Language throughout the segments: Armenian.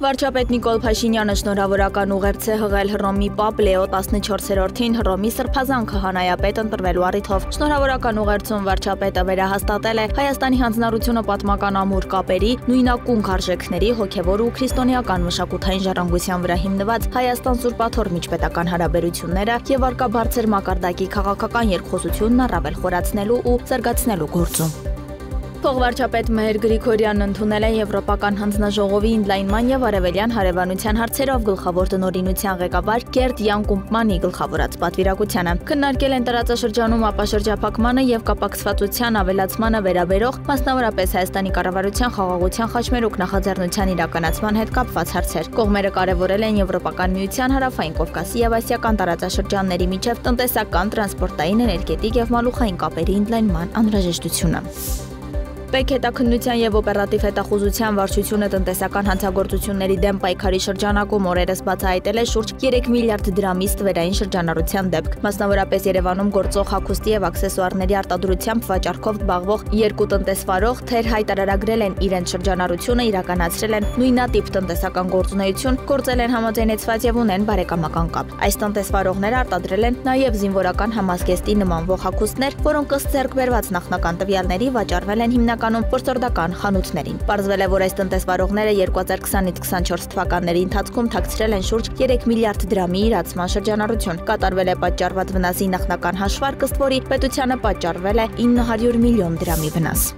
Վարչապետ Նիկոլ Փաշինյանը շնորհավորական ուղերձ է հղել Հռոմի Պապ Լեո 14-րդին Հռոմի Սրբազան քահանայապետ ընտրվելու առիթով։ Շնորհավորական ուղերձում վարչապետը վերահաստատել է Հայաստանի հանձնառությունը պատմական ամուր կապերի, նույնակունք արժեքների, հոգևոր ու քրիստոնեական մշակութային ժառանգության վրա հիմնված Հայաստան-Սուրբ Աթոռ միջպետական հարաբերությունները եւ արկա բարձր մակարդակի քաղաքական երկխոսությունն առավել խորացնելու ու զարգացնելու գործում։ Փոխվարչապետ Մեհեր Գրիգորյանն ընդունել է Եվրոպական հանձնաժողովի ընդլայնման եւ արևելյան հարևանության հարցերով գլխավոր տնօրինության ղեկավար Գերտ Յան Կումպմանի գլխավորած պատվիրակությանը։ Քննարկել են տարածաշրջանում ապաշրջափակմանը եւ կապակցվածության ավելացմանը վերաբերող, մասնավորապես Հայաստանի կառավարության խաղաղության խաչմերուկ նախաձեռնության իրականացման հետ կապված հարցեր։ Կողմերը կարևորել են Եվրոպական միության հարավային Կովկասի եւ ասիական տարածաշրջանների միջև տնտեսական, տրանսպորտային, էներգետիկ եւ մալուխային կապերի ընդլայնման անհրաժեշտությունը։ Պեկ հետաքննության եւ օպերատիվ հետախուզության վարչությունը տնտեսական հանցագործությունների դեմ պայքարի շրջանակում օրերս բացահայտել է շուրջ 3 միլիարդ դրամի ստվերային շրջանառության դեպք։ Մասնավորապես Երևանում գործող հագուստի եւ աքսեսուարների արտադրությամբ վաճառքով զբաղվող երկու տնտեսվարող թեր հայտարարագրել են իրենց շրջանառությունը, իրականացրել են նույնատիպ տնտեսական գործունեություն, գործել են համաձայնեցված եւ ունեն բարեկամական կապ։ Այս տնտեսվարողները արտադրել են նաեւ զինվորական համազգեստի նմանվող հագուստներ, որոնք ըստ ձեռքբերված նախնական տվյալների վաճառվել են հիմնականում փորձորդական խանութներին։ Պարզվել է, որ այս տնտեսվարողները 2020-24 թվականների ընթացքում թաքցրել են շուրջ 3 միլիարդ դրամի իրացման շրջանառություն։ Կատարվել է պատճառված վնասի նախնական հաշվարկ, ըստ որի պետությանը պատճառվել է 900 միլիոն դրամի վնաս։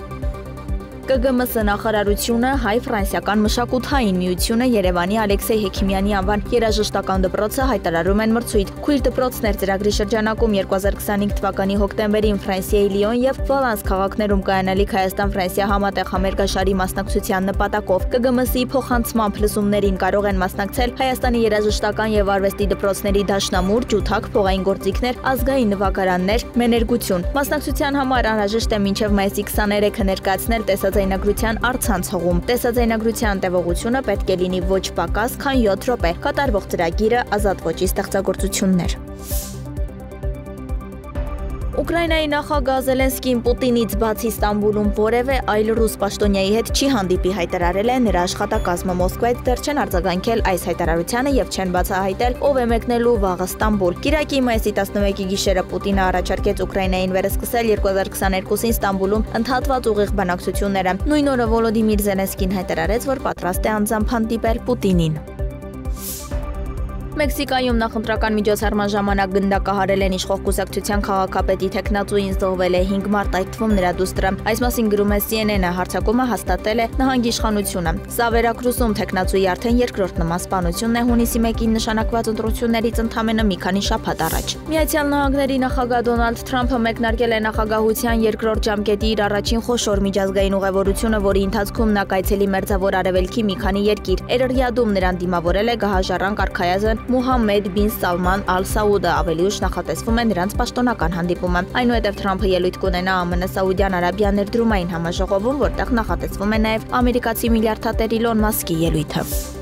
ԿԳՄՍ նախարարությունը հայ-ֆրանսիական մշակութային միությունը Երևանի Ալեքսեյ Հեքիմյանի անվան երաժշտական դպրոցը հայտարարում են մրցույթ։ Քույր դպրոցներ ծրագրի շրջանակում 2025 թվականի հոկտեմբերին Ֆրանսիայի Լիոն եւ Վալանս քաղաքներում կայանալիք Հայաստան-Ֆրանսիա համատեղ համերգաշարի մասնակցության նպատակով ԿԳՄՍ-ի փոխանցման փլուզումներին կարող են մասնակցել Հայաստանի երաժշտական եւ արվեստի դպրոցների դաշնամուր, ջութակ, փողային գործիքներ, ազգային նվագարաններ, մեներգություն։ Մասնակցության համար անհրաժեշտ է մինչեւ մայիսի 23-ը ներկայացնել տեսաձայնագրության առցանց հղում։ Տեսաձայնագրության տևողությունը պետք է լինի ոչ պակաս, քան 7 րոպե։ Կատարվող ծրագիրը ազատ ոճի ստեղծագործություններ։ Ուկրաինայի նախագահ Զելենսկին Պուտինից բացի Ստամբուլում որևէ այլ ռուս պաշտոնյայի հետ չի հանդիպի, հայտարարել է նրա աշխատակազմը։ Մոսկվայից դեռ չեն արձագանքել այս հայտարարությանը եւ չեն բացահայտել ով է մեկնելու վաղը Ստամբուլ։ Կիրակի մայիսի 11-ի գիշերը Պուտինը առաջարկեց Ուկրաինային վերսկսել 2022-ին Ստամբուլում ընդհատված ուղիղ բանակցությունները։ Նույն օրը Վոլոդիմիր Զելենսկին հայտարարեց, որ պատրաստ է անձամբ հանդիպել Պուտինին։ Մեքսիկայում նախընտրական միջոցառման ժամանակ գնդակահարել են իշխող կուսակցության քաղաքապետի թեկնածուին, զոհվել է 5 մարդ, այդ թվում նրա դուստրը։ Այս մասին գրում է CNN-ը, հարձակումը հաստատել է նահանգի իշխանությունը։ Սա Վերակրուսում թեկնածուի արդեն երկրորդ նման սպանությունն է հունիսի 1-ին նշանակված ընտրություններից ընդամենը մի քանի շաբաթ առաջ։ Միացյալ Նահանգների նախագահ Դոնալդ Թրամփը մեկնարկել է նախագահության երկրորդ ժամկետի իր առաջին խոշոր միջազգային ուղևորությունը, որի ընթացքում նա կայցելի Մերձավոր Արևելքի մի քանի երկիր։ Էրիադում նրան դիմավորել է գահաժառանգ արքայազն Մուհամմեդ բին Սալման Ալ Սաուդը, ավելի ուշ նախատեսվում է նրանց պաշտոնական հանդիպումը։ Այնուհետև Թրամփը ելույթ կունենա ԱՄՆ Սաուդյան Արաբիա ներդրումային համաժողովում, որտեղ նախատեսվում է նաև ամերիկացի միլիարդատեր Իլոն Մասկի ելույթը։